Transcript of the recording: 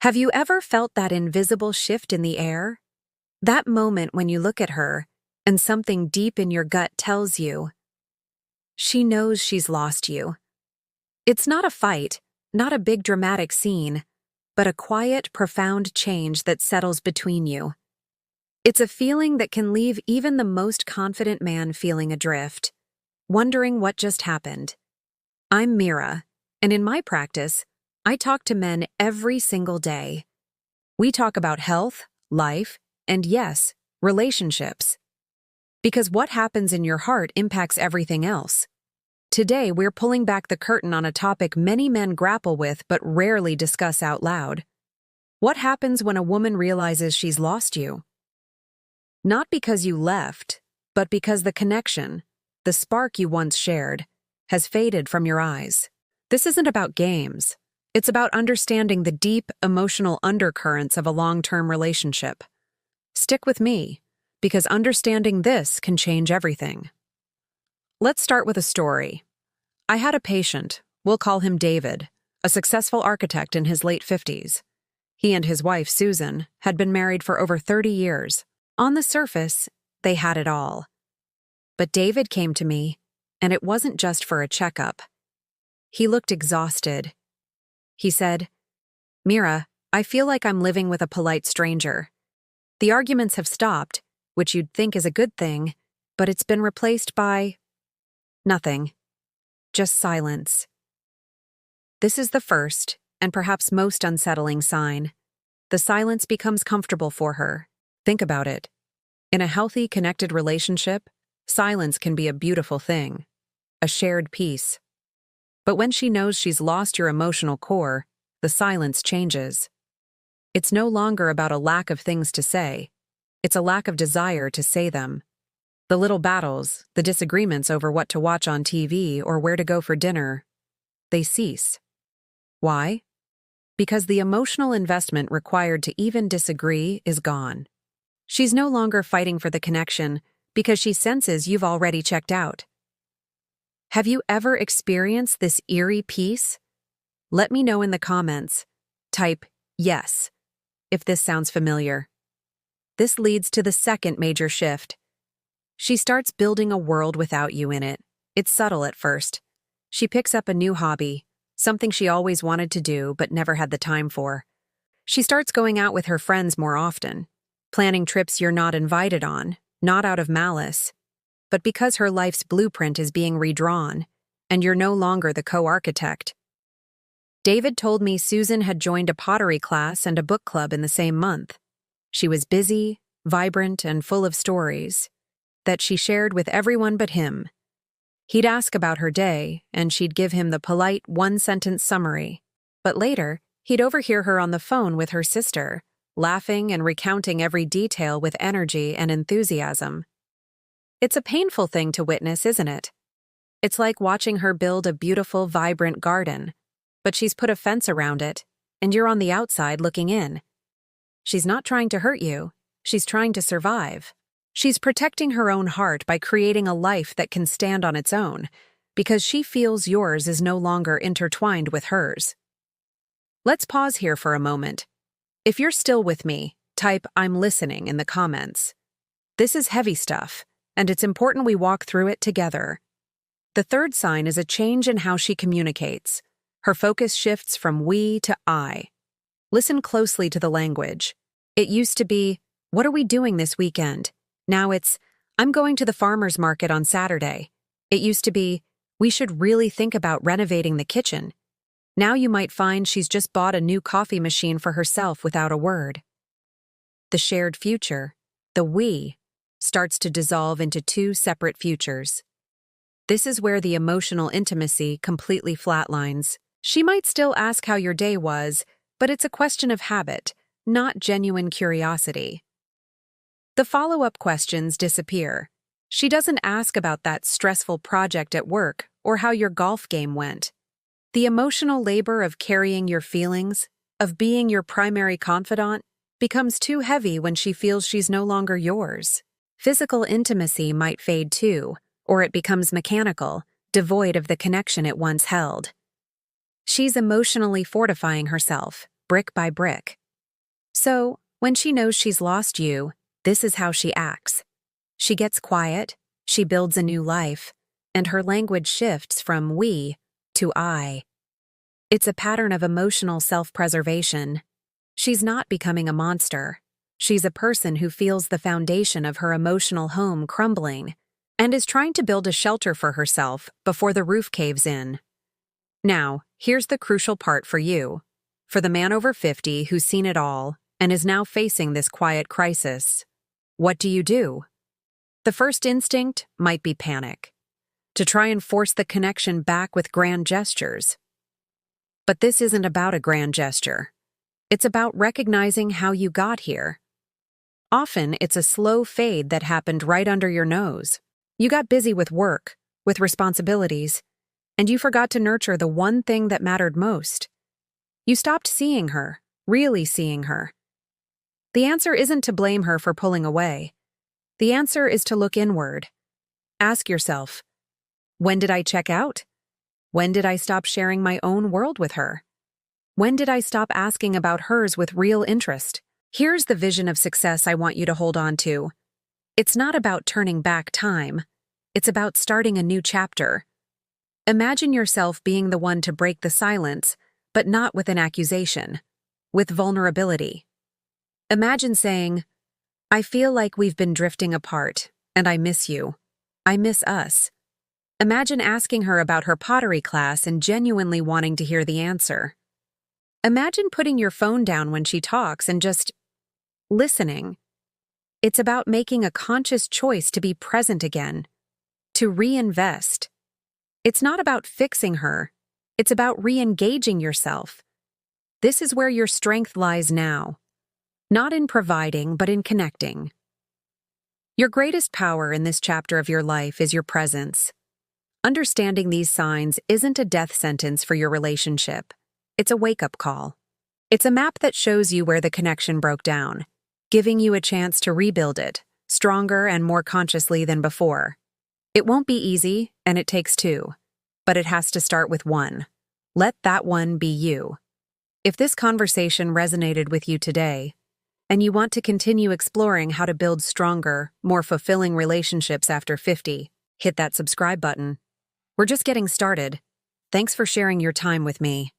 Have you ever felt that invisible shift in the air? That moment when you look at her, and something deep in your gut tells you, she knows she's lost you. It's not a fight, not a big dramatic scene, but a quiet, profound change that settles between you. It's a feeling that can leave even the most confident man feeling adrift, wondering what just happened. I'm Mira, and in my practice, I talk to men every single day. We talk about health, life, and yes, relationships. Because what happens in your heart impacts everything else. Today, we're pulling back the curtain on a topic many men grapple with but rarely discuss out loud. What happens when a woman realizes she's lost you? Not because you left, but because the connection, the spark you once shared, has faded from your eyes. This isn't about games. It's about understanding the deep, emotional undercurrents of a long-term relationship. Stick with me, because understanding this can change everything. Let's start with a story. I had a patient, we'll call him David, a successful architect in his late 50s. He and his wife, Susan, had been married for over 30 years. On the surface, they had it all. But David came to me, and it wasn't just for a checkup. He looked exhausted. He said, "Mira, I feel like I'm living with a polite stranger. The arguments have stopped, which you'd think is a good thing, but it's been replaced by nothing. Just silence." This is the first, and perhaps most unsettling sign. The silence becomes comfortable for her. Think about it. In a healthy, connected relationship, silence can be a beautiful thing, a shared peace. But when she knows she's lost your emotional core, the silence changes. It's no longer about a lack of things to say. It's a lack of desire to say them. The little battles, the disagreements over what to watch on TV or where to go for dinner, they cease. Why? Because the emotional investment required to even disagree is gone. She's no longer fighting for the connection because she senses you've already checked out. Have you ever experienced this eerie peace? Let me know in the comments. Type yes if this sounds familiar. This leads to the second major shift. She starts building a world without you in it. It's subtle at first. She picks up a new hobby, something she always wanted to do but never had the time for. She starts going out with her friends more often, planning trips you're not invited on, not out of malice, but because her life's blueprint is being redrawn, and you're no longer the co-architect. David told me Susan had joined a pottery class and a book club in the same month. She was busy, vibrant, and full of stories that she shared with everyone but him. He'd ask about her day, and she'd give him the polite one-sentence summary. But later, he'd overhear her on the phone with her sister, laughing and recounting every detail with energy and enthusiasm. It's a painful thing to witness, isn't it? It's like watching her build a beautiful, vibrant garden, but she's put a fence around it, and you're on the outside looking in. She's not trying to hurt you, she's trying to survive. She's protecting her own heart by creating a life that can stand on its own, because she feels yours is no longer intertwined with hers. Let's pause here for a moment. If you're still with me, type "I'm listening" in the comments. This is heavy stuff, and it's important we walk through it together. The third sign is a change in how she communicates. Her focus shifts from we to I. Listen closely to the language. It used to be, "What are we doing this weekend?" Now it's, "I'm going to the farmer's market on Saturday." It used to be, "We should really think about renovating the kitchen." Now you might find she's just bought a new coffee machine for herself without a word. The shared future, the we, starts to dissolve into two separate futures. This is where the emotional intimacy completely flatlines. She might still ask how your day was, but it's a question of habit, not genuine curiosity. The follow-up questions disappear. She doesn't ask about that stressful project at work or how your golf game went. The emotional labor of carrying your feelings, of being your primary confidant, becomes too heavy when she feels she's no longer yours. Physical intimacy might fade too, or it becomes mechanical, devoid of the connection it once held. She's emotionally fortifying herself, brick by brick. So, when she knows she's lost you, this is how she acts. She gets quiet, she builds a new life, and her language shifts from we to I. It's a pattern of emotional self-preservation. She's not becoming a monster. She's a person who feels the foundation of her emotional home crumbling and is trying to build a shelter for herself before the roof caves in. Now, here's the crucial part for you. For the man over 50 who's seen it all and is now facing this quiet crisis, what do you do? The first instinct might be panic, to try and force the connection back with grand gestures. But this isn't about a grand gesture. It's about recognizing how you got here. Often, it's a slow fade that happened right under your nose. You got busy with work, with responsibilities, and you forgot to nurture the one thing that mattered most. You stopped seeing her, really seeing her. The answer isn't to blame her for pulling away. The answer is to look inward. Ask yourself, when did I check out? When did I stop sharing my own world with her? When did I stop asking about hers with real interest? Here's the vision of success I want you to hold on to. It's not about turning back time. It's about starting a new chapter. Imagine yourself being the one to break the silence, but not with an accusation, with vulnerability. Imagine saying, I feel like we've been drifting apart, and I miss you. I miss us. Imagine asking her about her pottery class and genuinely wanting to hear the answer. Imagine putting your phone down when she talks and just listening. It's about making a conscious choice to be present again, to reinvest. It's not about fixing her. It's about re-engaging yourself. This is where your strength lies now. Not in providing, but in connecting. Your greatest power in this chapter of your life is your presence. Understanding these signs isn't a death sentence for your relationship. It's a wake-up call. It's a map that shows you where the connection broke down, giving you a chance to rebuild it, stronger and more consciously than before. It won't be easy, and it takes two, but it has to start with one. Let that one be you. If this conversation resonated with you today, and you want to continue exploring how to build stronger, more fulfilling relationships after 50, hit that subscribe button. We're just getting started. Thanks for sharing your time with me.